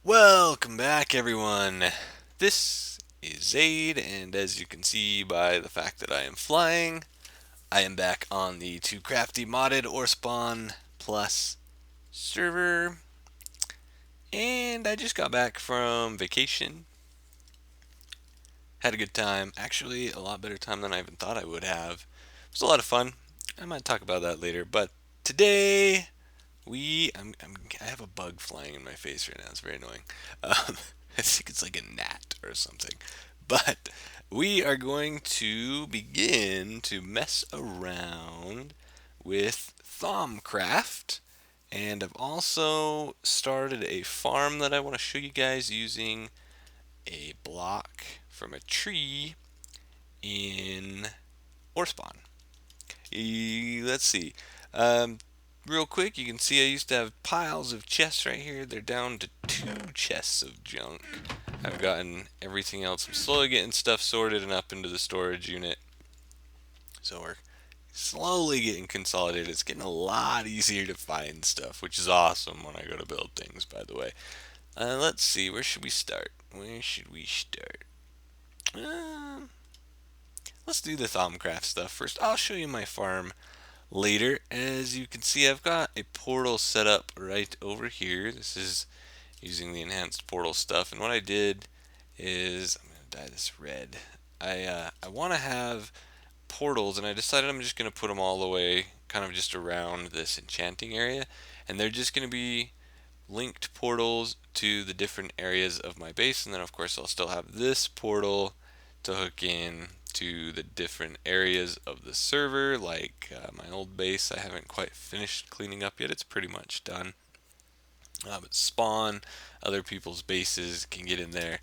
Welcome back, everyone. This is Zade, and as you can see by the fact that I am flying, I am back on the Too Crafty Modded OreSpawn Plus server, and I just got back from vacation. Had a good time. Actually, a lot better time than I even thought I would have. It was a lot of fun. I might talk about that later, but today I have a bug flying in my face right now. It's very annoying. I think it's like a gnat or something. But we are going to begin to mess around with thaumcraft. And I've also started a farm that I want to show you guys using a block from a tree in OreSpawn. Let's see. Um, Real quick, you can see I used to have piles of chests right here. They're down to 2 chests of junk. I've gotten everything else. I'm slowly getting stuff sorted and up into the storage unit. So we're slowly getting consolidated. It's getting a lot easier to find stuff, which is awesome when I go to build things, by the way. Let's see, where should we start? Where should we start? Um, let's do the thaumcraft stuff first. I'll show you my farm later. As you can see, I've got a portal set up right over here. This is using the enhanced portal stuff, and what I did is I'm gonna dye this red. I want to have portals, and I decided I'm just gonna put them all the way kind of just around this enchanting area, and they're just gonna be linked portals to the different areas of my base, and then of course I'll still have this portal to hook in to the different areas of the server, like my old base I haven't quite finished cleaning up yet. It's pretty much done. But spawn, other people's bases can get in there.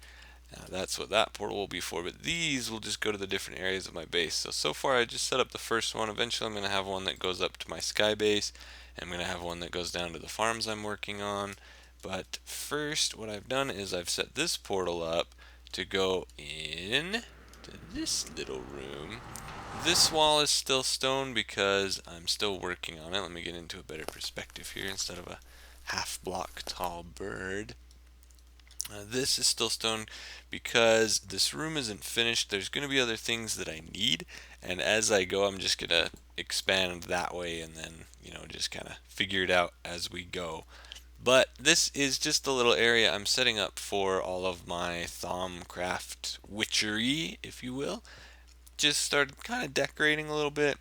That's what that portal will be for, but these will just go to the different areas of my base. So far I just set up the first one. Eventually I'm going to have one that goes up to my sky base, and I'm going to have one that goes down to the farms I'm working on. But first what I've done is I've set this portal up to go in to this little room. This wall is still stone because I'm still working on it. Let me get into a better perspective here instead of a half block tall bird. This is still stone because this room isn't finished. There's going to be other things that I need, and as I go I'm just going to expand that way and then just kind of figure it out as we go. But this is just a little area I'm setting up for all of my thaumcraft witchery, if you will. Just started kind of decorating a little bit.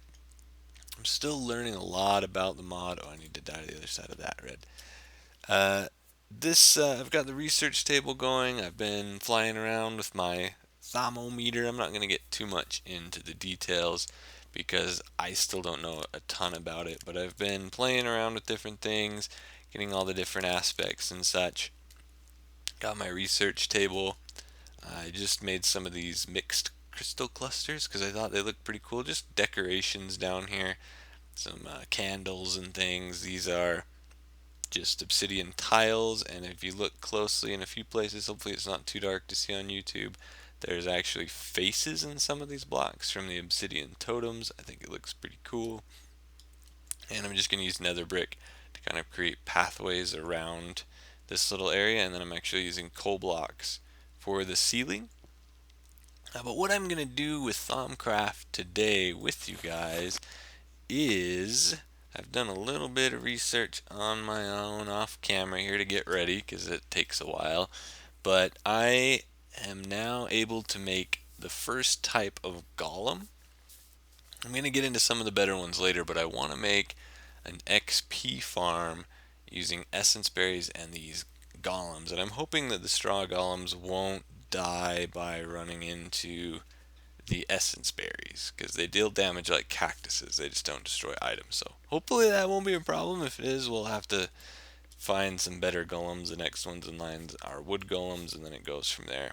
I'm still learning a lot about the mod. Oh, I need to dye the other side of that red. Uh, I've got the research table going. I've been flying around with my thermometer. I'm not going to get too much into the details because I still don't know a ton about it, but I've been playing around with different things, getting all the different aspects and such. Got my research table. I just made some of these mixed crystal clusters because I thought they looked pretty cool. Just decorations down here, some candles and things. These are just obsidian tiles, and if you look closely in a few places, hopefully it's not too dark to see on YouTube, there's actually faces in some of these blocks from the obsidian totems. I think it looks pretty cool. And I'm just going to use nether brick to kind of create pathways around this little area, and then I'm actually using coal blocks for the ceiling. But what I'm going to do with thaumcraft today with you guys is I've done a little bit of research on my own off camera here to get ready because it takes a while, but I am now able to make the first type of golem. I'm going to get into some of the better ones later, but I want to make an XP farm using essence berries and these golems, and I'm hoping that the straw golems won't die by running into the essence berries because they deal damage like cactuses. They just don't destroy items. So hopefully that won't be a problem. If it is, we'll have to find some better golems. The next ones in line are wood golems, and then it goes from there.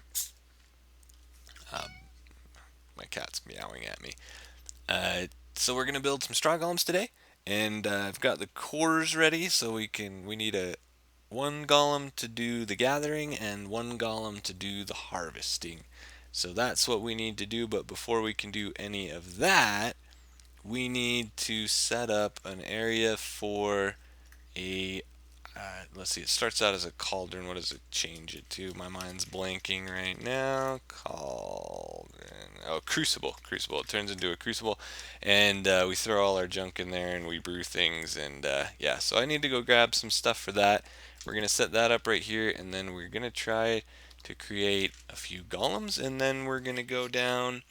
Um, my cat's meowing at me. So we're gonna build some straw golems today, and I've got the cores ready. So we need a one golem to do the gathering and one golem to do the harvesting. So that's what we need to do, but before we can do any of that, we need to set up an area for a let's see, it starts out as a cauldron. What does it change it to? My mind's blanking right now. Cauldron. Oh, crucible. Crucible. It turns into a crucible, and we throw all our junk in there and we brew things. And yeah, so I need to go grab some stuff for that. We're gonna set that up right here, and then we're gonna try to create a few golems, and then we're gonna go down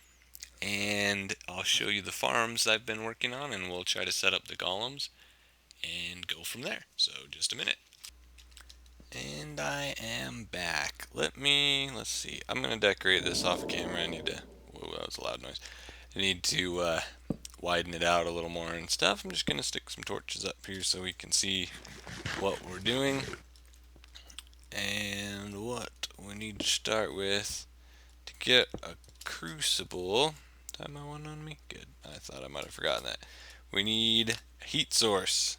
and I'll show you the farms I've been working on, and we'll try to set up the golems and go from there. So just a minute. And I am back. Let's see. I'm going to decorate this off camera. I need to, whoa, that was a loud noise. I need to widen it out a little more and stuff. I'm just going to stick some torches up here so we can see what we're doing. And what we need to start with to get a crucible. Do I have my one on me? Good. I thought I might have forgotten that. We need a heat source.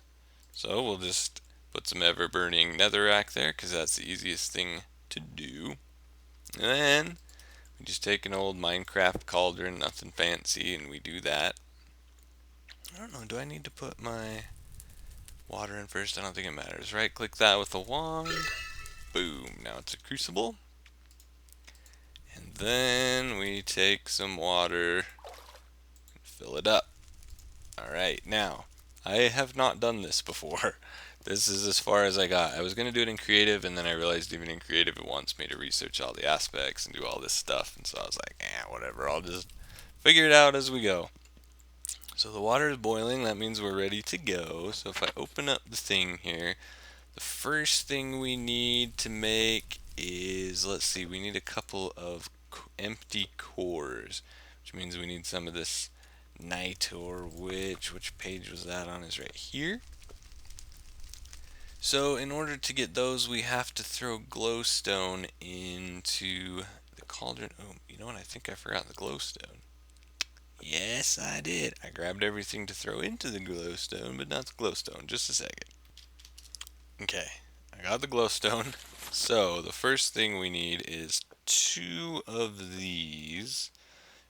So we'll just put some ever-burning netherrack there because that's the easiest thing to do. And then we just take an old Minecraft cauldron, nothing fancy, and we do that. I don't know, do I need to put my water in first? I don't think it matters. Right click that with a wand. Boom. Now it's a crucible. And then we take some water and fill it up. Alright, now I have not done this before. This is as far as I got. I was going to do it in creative, and then I realized even in creative it wants me to research all the aspects and do all this stuff, and so I was like, whatever, I'll just figure it out as we go. So the water is boiling, that means we're ready to go. So if I open up the thing here, the first thing we need to make is, let's see, we need a couple of empty cores, which means we need some of this night, or which page was that on, is right here. So in order to get those, we have to throw glowstone into the cauldron. Oh, you know what? I think I forgot the glowstone. Yes, I did. I grabbed everything to throw into the glowstone, but not the glowstone. Just a second. Okay, I got the glowstone. So the first thing we need is 2 of these.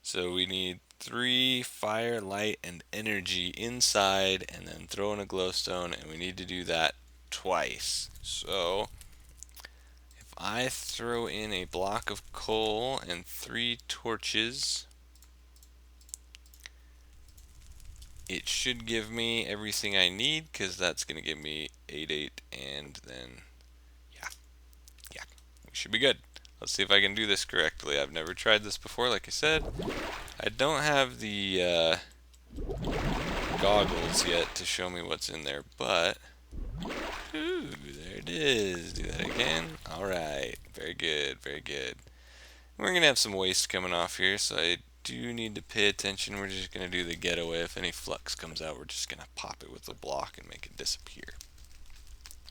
So we need 3 fire, light, and energy inside, and then throw in a glowstone, and we need to do that twice. So if I throw in a block of coal and 3 torches, it should give me everything I need, because that's going to give me 8, 8, and then yeah, we should be good. Let's see if I can do this correctly. I've never tried this before, like I said. I don't have the goggles yet to show me what's in there, but ooh, there it is. Do that again. Alright, very good, very good. We're gonna have some waste coming off here, so I do need to pay attention. We're just gonna do the getaway. If any flux comes out, we're just gonna pop it with a block and make it disappear.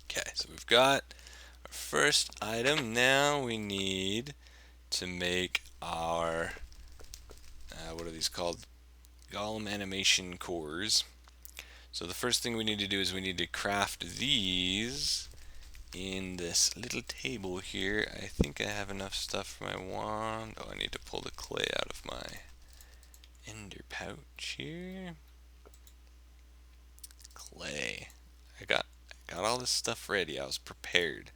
Okay, so we've got our first item. Now we need to make our what are these called? Golem animation cores. So the first thing we need to do is we need to craft these in this little table here. I think I have enough stuff for my wand. Oh, I need to pull the clay out of my ender pouch here. Clay. I got all this stuff ready. I was prepared.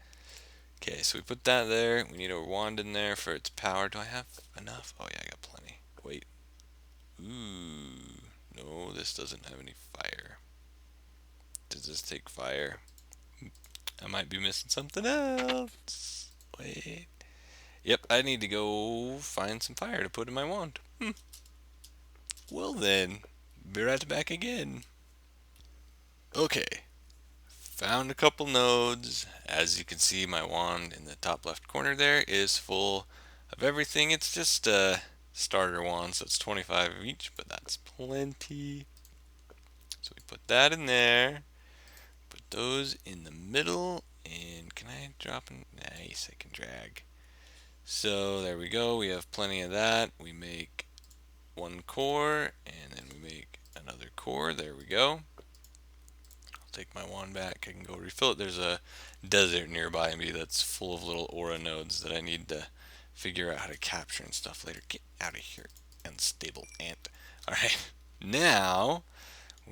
Okay, so we put that there. We need a wand in there for its power. Do I have enough? Oh yeah, I got plenty. Wait. Ooh. No, this doesn't have any fire. Does this take fire? I might be missing something else. Wait. Yep, I need to go find some fire to put in my wand. Well then, be right back again. Okay. Found a couple nodes. As you can see, my wand in the top left corner there is full of everything. It's just a starter wand, so it's 25 of each, but that's plenty. So we put that in there. Put those in the middle, and can I drop in? Nice, I can drag. So there we go, we have plenty of that. We make 1 core, and then we make another core. There we go. I'll take my wand back, I can go refill it. There's a desert nearby me that's full of little aura nodes that I need to figure out how to capture and stuff later. Get out of here, unstable ant. Alright, now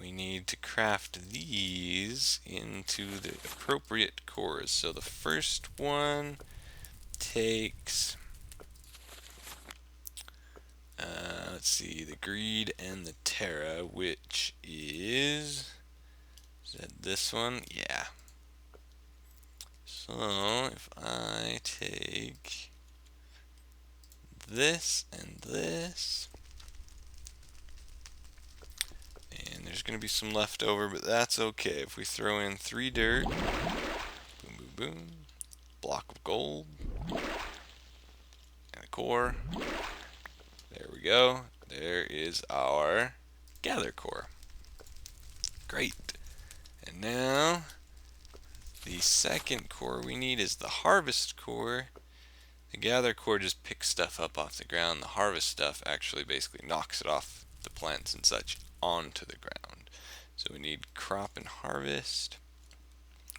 we need to craft these into the appropriate cores. So the first one takes, let's see, the greed and the terra, which is that this one? Yeah. So if I take this and this, and there's going to be some left over, but that's okay. If we throw in 3 dirt, boom, boom, boom, block of gold, and a core, there we go. There is our gather core. Great. And now the second core we need is the harvest core. The gather core just picks stuff up off the ground. The harvest stuff actually basically knocks it off the plants and such onto the ground. So we need crop and harvest,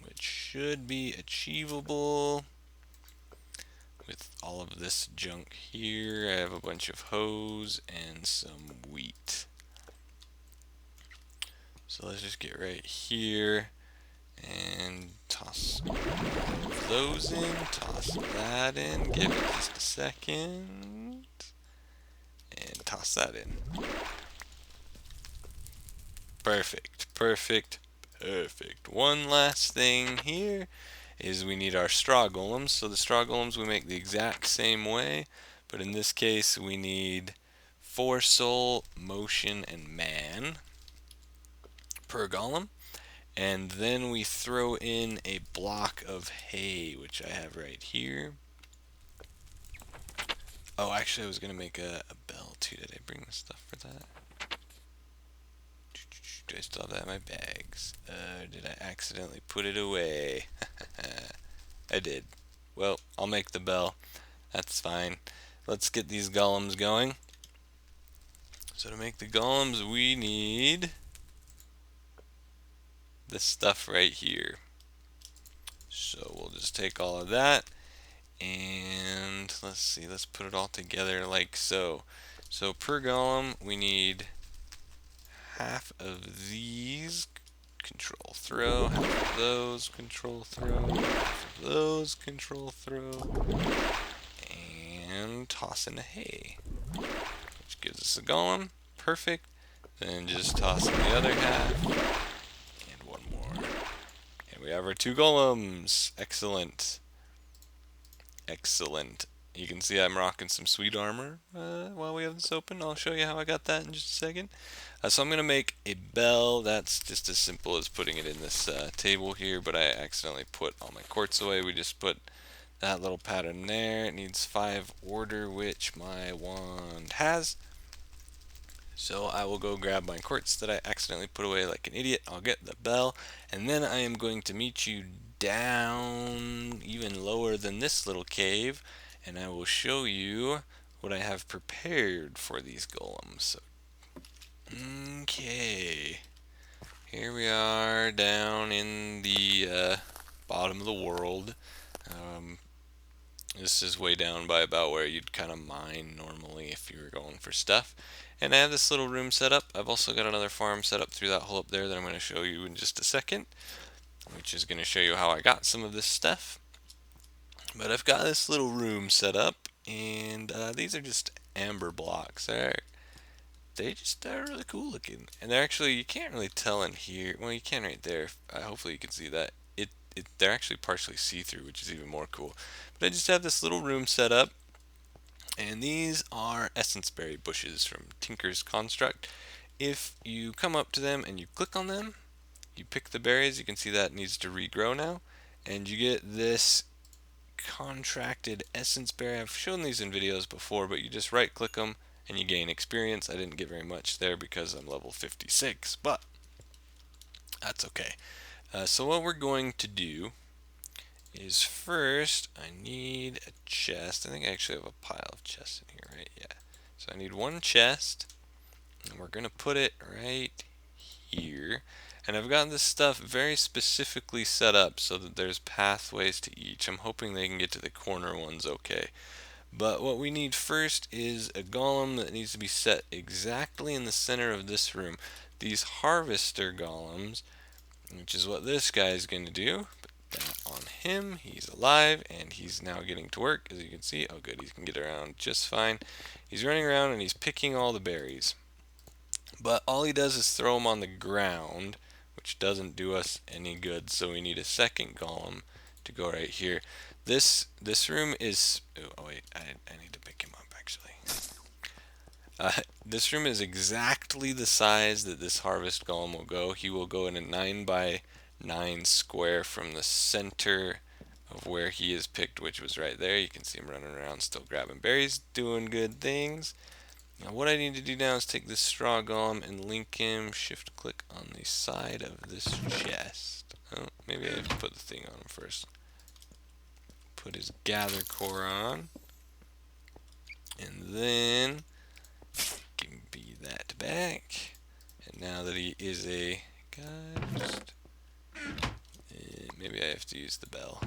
which should be achievable with all of this junk here. I have a bunch of hoes and some wheat. So let's just get right here and toss those in, toss that in, give it just a second, and toss that in. Perfect, perfect, perfect. One last thing here is we need our straw golems. So the straw golems we make the exact same way, but in this case we need 4 soul, motion, and man per golem. And then we throw in a block of hay, which I have right here. Oh, actually I was going to make a bell too. Did I bring the stuff for that? Do I still have that in my bags? Did I accidentally put it away? I did. Well, I'll make the bell. That's fine. Let's get these golems going. So to make the golems we need this stuff right here. So we'll just take all of that and let's see, let's put it all together like so. So per golem we need half of these, control throw, half of those, control throw, half of those, control throw, and toss in the hay, which gives us a golem. Perfect. Then just toss in the other half, and one more. And we have our 2 golems. Excellent. Excellent. You can see I'm rocking some sweet armor while we have this open. I'll show you how I got that in just a second. So I'm going to make a bell. That's just as simple as putting it in this table here, but I accidentally put all my quartz away. We just put that little pattern there. It needs 5 order, which my wand has. So I will go grab my quartz that I accidentally put away like an idiot. I'll get the bell, and then I am going to meet you down even lower than this little cave, and I will show you what I have prepared for these golems. So, okay, here we are down in the bottom of the world. This is way down by about where you'd kind of mine normally if you were going for stuff. And I have this little room set up. I've also got another farm set up through that hole up there that I'm going to show you in just a second, which is going to show you how I got some of this stuff. But I've got this little room set up, and these are just amber blocks. They're really cool looking, and they're actually, you can't really tell in here. Well, you can right there. Hopefully you can see that. They're actually partially see-through, which is even more cool. But I just have this little room set up, and these are essence berry bushes from Tinker's Construct. If you come up to them and you click on them, you pick the berries. You can see that needs to regrow now, and you get this contracted essence berry. I've shown these in videos before, but you just right click them and you gain experience. I didn't get very much there because I'm level 56, but that's okay. So what we're going to do is first I need a chest. I think I actually have a pile of chests in here, right? Yeah. So I need 1 chest, and we're going to put it right here. And I've got this stuff very specifically set up so that there's pathways to each. I'm hoping they can get to the corner ones okay. But what we need first is a golem that needs to be set exactly in the center of this room. these harvester golems, which is what this guy is going to do. Put that on him. He's alive, and he's now getting to work, as you can see. Oh, good. He can get around just fine. He's running around, and he's picking all the berries. But all he does is throw them on the ground, which doesn't do us any good, so we need a second golem to go right here. This room is... Oh, wait. I need to pick him up, actually. This room is exactly the size that this harvest golem will go. He will go in a 9 by 9 square from the center of where he is picked, which was right there. You can see him running around still grabbing berries, doing good things. Now what I need to do now is take this straw golem and link him, shift click on the side of this chest. Oh, maybe I have to put the thing on him first. Put his gather core on. And then can be that back. And now that he is a guy, maybe I have to use the bell.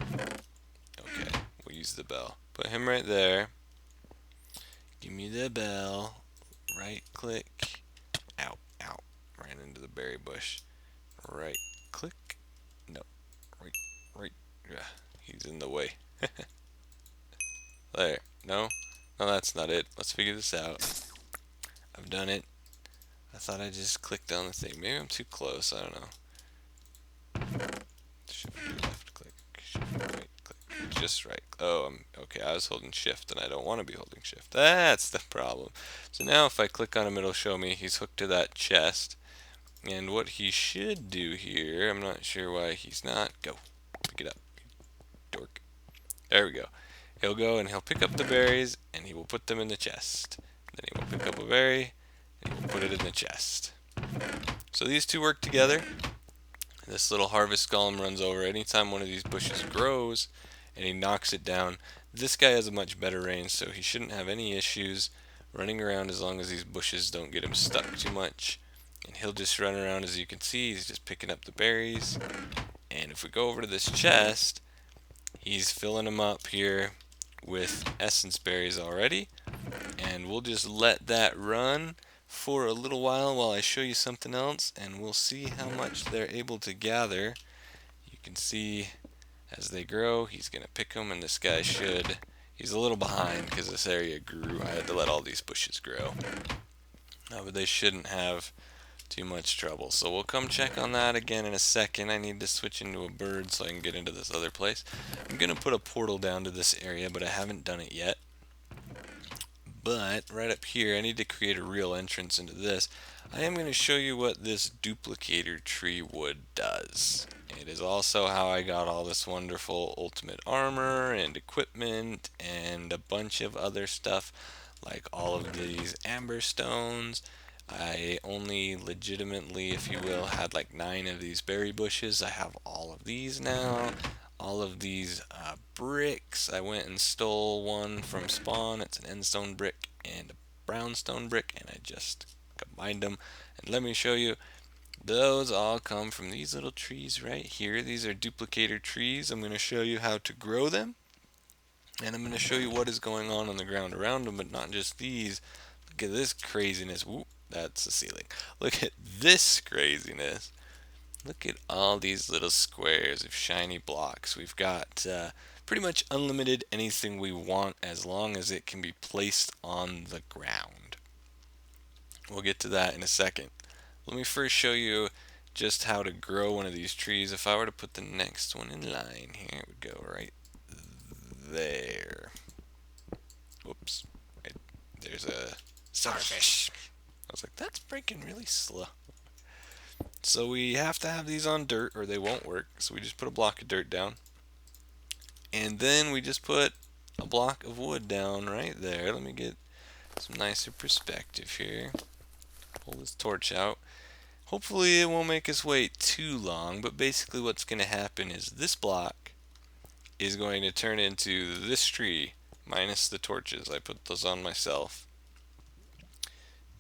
Okay, we'll use the bell. Put him right there. Give me the bell. Right click. Ow, ow. Ran into the berry bush. Right click. No. Right. Yeah, he's in the way. There. No? No, that's not it. Let's figure this out. I've done it. I thought I just clicked on the thing. Maybe I'm too close. I don't know. Shift left click. Shift right click. Just right. Oh, okay. I was holding shift and I don't want to be holding shift. That's the problem. So now if I click on him, it'll show me he's hooked to that chest. And what he should do here, I'm not sure why he's not. Go. Pick it up. Dork. There we go. He'll go and he'll pick up the berries and he will put them in the chest. Then he will pick up a berry and he will put it in the chest. So these two work together. This little harvest golem runs over anytime one of these bushes grows and he knocks it down. This guy has a much better range, so he shouldn't have any issues running around as long as these bushes don't get him stuck too much. And he'll just run around, as you can see, he's just picking up the berries. And if we go over to this chest, he's filling them up here with essence berries already. And we'll just let that run for a little while I show you something else, and we'll see how much they're able to gather. You can see as they grow, he's going to pick them, and this guy should. He's a little behind because this area grew. I had to let all these bushes grow. But they shouldn't have too much trouble. So we'll come check on that again in a second. I need to switch into a bird so I can get into this other place. I'm going to put a portal down to this area, but I haven't done it yet. But right up here, I need to create a real entrance into this. I am going to show you what this duplicator tree wood does. It is also how I got all this wonderful ultimate armor and equipment and a bunch of other stuff, like all of these amber stones. I only legitimately, if you will, had like 9 of these berry bushes. I have all of these now. All of these bricks. I went and stole one from Spawn. It's an endstone brick and a brownstone brick, and I just combined them. And let me show you. Those all come from these little trees right here. These are duplicator trees. I'm going to show you how to grow them, and I'm going to show you what is going on the ground around them, but not just these. Look at this craziness. Whoop, that's the ceiling. Look at this craziness. Look at all these little squares of shiny blocks. We've got pretty much unlimited anything we want as long as it can be placed on the ground. We'll get to that in a second. Let me first show you just how to grow one of these trees. If I were to put the next one in line here, it would go right there. Whoops. Right. There's a starfish. I was like, that's breaking really slow. So we have to have these on dirt or they won't work. So we just put a block of dirt down. And then we just put a block of wood down right there. Let me get some nicer perspective here. Pull this torch out. Hopefully it won't make us wait too long, but basically what's going to happen is this block is going to turn into this tree minus the torches. I put those on myself.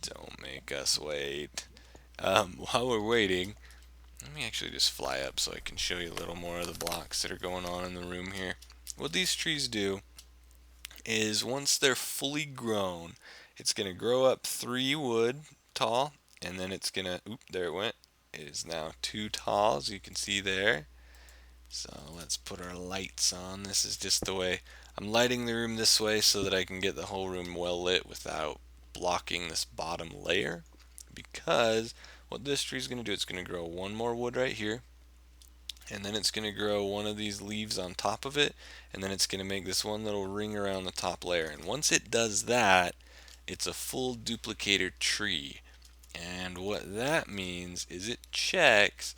Don't make us wait. While we're waiting, let me actually just fly up so I can show you a little more of the blocks that are going on in the room here. What these trees do is once they're fully grown, it's going to grow up 3 wood tall, and then it's gonna, oop, there it went. It is now too tall, as you can see there. So let's put our lights on. This is just the way I'm lighting the room this way so that I can get the whole room well lit without blocking this bottom layer. Because what this tree is going to do, it's going to grow one more wood right here, and then it's going to grow one of these leaves on top of it, and then it's going to make this one little ring around the top layer. And once it does that, it's a full duplicator tree. And what that means is it checks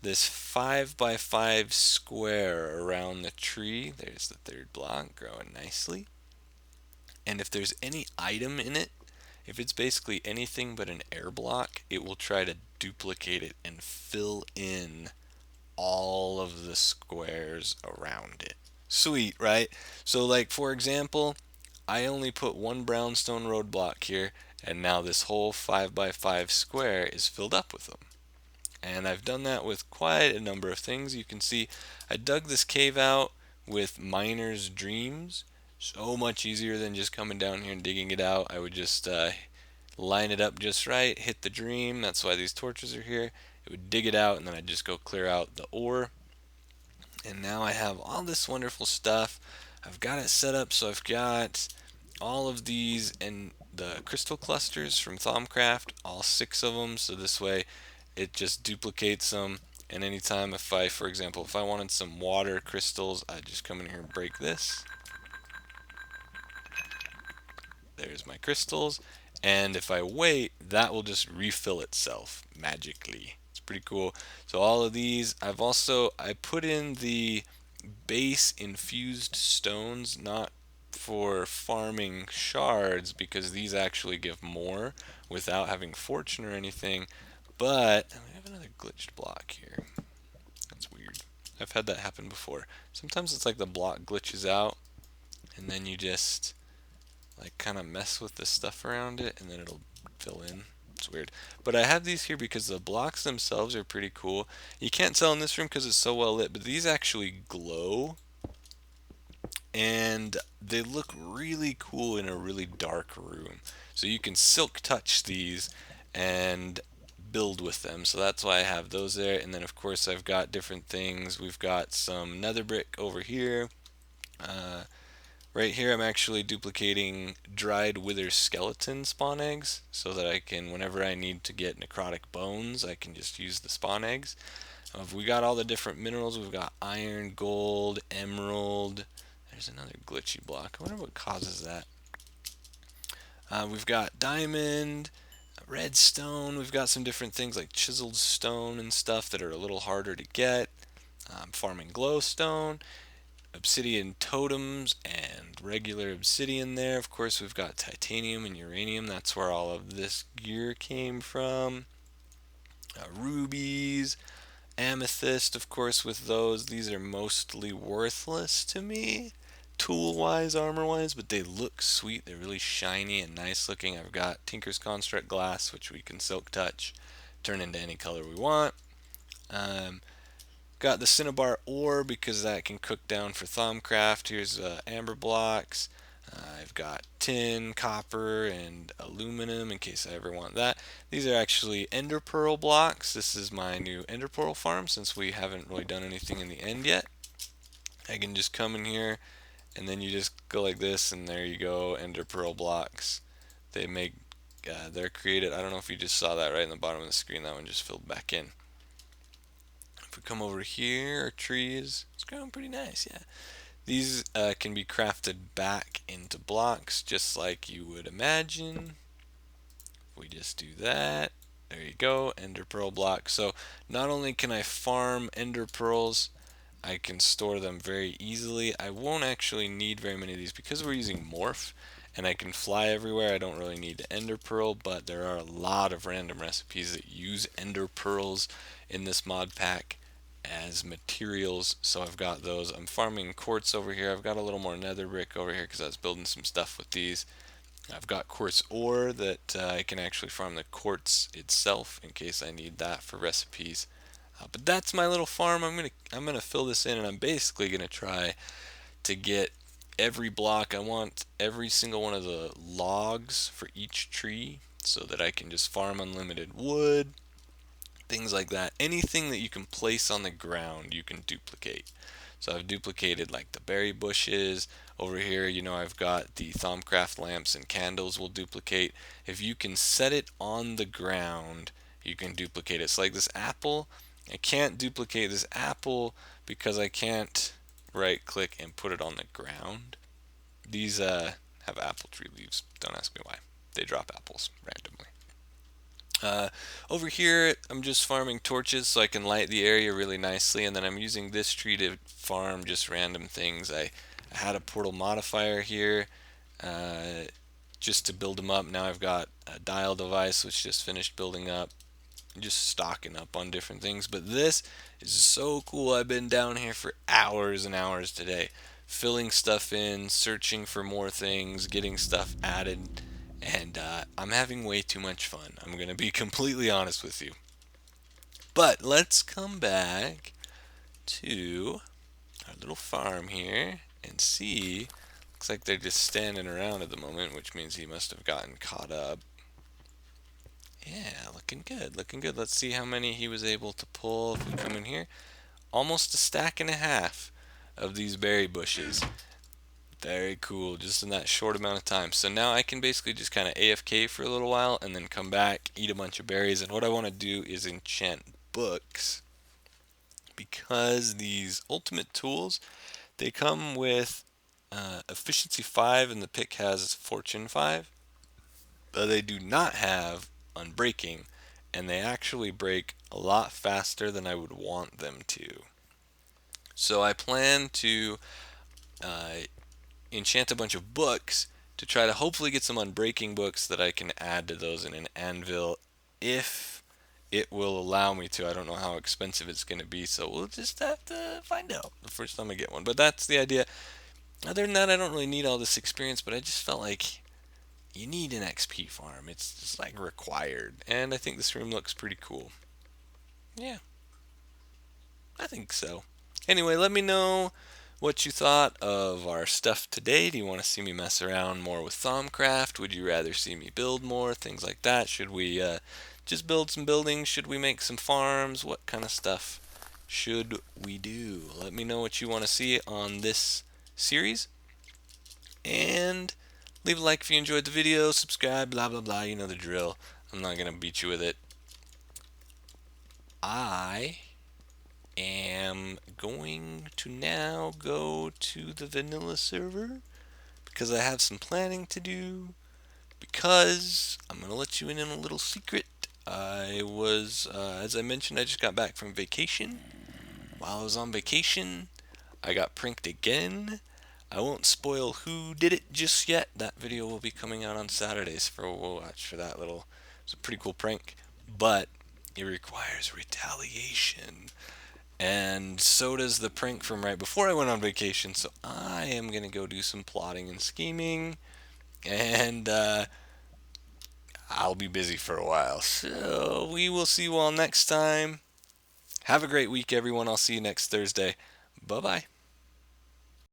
this 5 by 5 square around the tree. There's the third block growing nicely. And if there's any item in it, if it's basically anything but an air block, it will try to duplicate it and fill in all of the squares around it. Sweet, right? So like for example, I only put one brownstone roadblock here, and now this whole 5 by 5 square is filled up with them. And I've done that with quite a number of things. You can see I dug this cave out with miner's dreams. So much easier than just coming down here and digging it out. I would just line it up just right, hit the dream. That's why these torches are here. It would dig it out, and then I'd just go clear out the ore. And now I have all this wonderful stuff. I've got it set up so I've got all of these and the crystal clusters from thaumcraft, all 6 of them, so this way it just duplicates them. And anytime if I, for example, if I wanted some water crystals, I just come in here and break this. There's my crystals, and if I wait, that will just refill itself magically. It's pretty cool. So all of these, I put in the base infused stones, not for farming shards, because these actually give more without having fortune or anything. But we have another glitched block here. That's weird. I've had that happen before. Sometimes it's like the block glitches out, and then you just like kind of mess with the stuff around it, and then it'll fill in. It's weird. But I have these here because the blocks themselves are pretty cool. You can't tell in this room because it's so well lit, but these actually glow, and they look really cool in a really dark room. So you can silk touch these and build with them. So that's why I have those there. And then of course I've got different things. We've got some nether brick over here. Right here I'm actually duplicating dried wither skeleton spawn eggs so that I can, whenever I need to get necrotic bones, I can just use the spawn eggs. We got all the different minerals. We've got iron, gold, emerald. There's another glitchy block. I wonder what causes that. We've got diamond, redstone. We've got some different things like chiseled stone and stuff that are a little harder to get. Farming glowstone, obsidian totems, and regular obsidian there. Of course, we've got titanium and uranium. That's where all of this gear came from. Rubies, amethyst, of course, with those. These are mostly worthless to me, tool-wise, armor-wise, but they look sweet. They're really shiny and nice looking. I've got Tinker's Construct glass, which we can silk touch, turn into any color we want. Got the cinnabar ore because that can cook down for thaumcraft. Here's amber blocks. I've got tin, copper, and aluminum in case I ever want that. These are actually ender pearl blocks. This is my new ender pearl farm since we haven't really done anything in the end yet. I can just come in here and then you just go like this, and there you go, ender pearl blocks. They're created. I don't know if you just saw that right in the bottom of the screen. That one just filled back in. If we come over here, our trees, it's growing pretty nice, yeah. These can be crafted back into blocks just like you would imagine. If we just do that, there you go, ender pearl block. So not only can I farm ender pearls, I can store them very easily. I won't actually need very many of these because we're using morph and I can fly everywhere. I don't really need the ender pearl, but there are a lot of random recipes that use ender pearls in this mod pack as materials, so I've got those. I'm farming quartz over here. I've got a little more nether brick over here because I was building some stuff with these. I've got quartz ore that I can actually farm the quartz itself in case I need that for recipes. But that's my little farm. I'm gonna fill this in, and I'm basically gonna try to get every block. I want every single one of the logs for each tree so that I can just farm unlimited wood, things like that. Anything that you can place on the ground, you can duplicate. So I've duplicated like the berry bushes. Over here, I've got the thaumcraft lamps and candles will duplicate. If you can set it on the ground, you can duplicate it. It's like this apple. I can't duplicate this apple because I can't right click and put it on the ground. These have apple tree leaves. Don't ask me why. They drop apples randomly. Over here, I'm just farming torches so I can light the area really nicely, and then I'm using this tree to farm just random things. I had a portal modifier here just to build them up. Now I've got a dial device which just finished building up, just stocking up on different things. But this is so cool. I've been down here for hours and hours today, filling stuff in, searching for more things, getting stuff added, and I'm having way too much fun. I'm going to be completely honest with you. But let's come back to our little farm here and see. Looks like they're just standing around at the moment, which means he must have gotten caught up. Yeah, looking good, looking good. Let's see how many he was able to pull if we come in here. Almost a stack and a half of these berry bushes. Very cool, just in that short amount of time. So now I can basically just kind of AFK for a little while and then come back, eat a bunch of berries. And what I want to do is enchant books, because these ultimate tools, they come with efficiency 5 and the pick has fortune 5. But they do not have unbreaking, and they actually break a lot faster than I would want them to. So I plan to enchant a bunch of books to try to hopefully get some unbreaking books that I can add to those in an anvil, if it will allow me to. I don't know how expensive it's going to be, so we'll just have to find out the first time I get one. But that's the idea. Other than that, I don't really need all this experience, but I just felt like you need an XP farm. It's just like required. And I think this room looks pretty cool. Yeah, I think so. Anyway, let me know what you thought of our stuff today. Do you want to see me mess around more with thaumcraft? Would you rather see me build more? Things like that. Should we just build some buildings? Should we make some farms? What kind of stuff should we do? Let me know what you want to see on this series. And leave a like if you enjoyed the video. Subscribe, blah, blah, blah. You know the drill. I'm not going to beat you with it. I am going to now go to the vanilla server because I have some planning to do, because I'm going to let you in on a little secret. I was, as I mentioned, I just got back from vacation. While I was on vacation, I got pranked again. I won't spoil who did it just yet. That video will be coming out on Saturdays, for we'll watch for that little. It's a pretty cool prank, but it requires retaliation. And so does the prank from right before I went on vacation. So I am going to go do some plotting and scheming. And I'll be busy for a while. So we will see you all next time. Have a great week, everyone. I'll see you next Thursday. Bye-bye.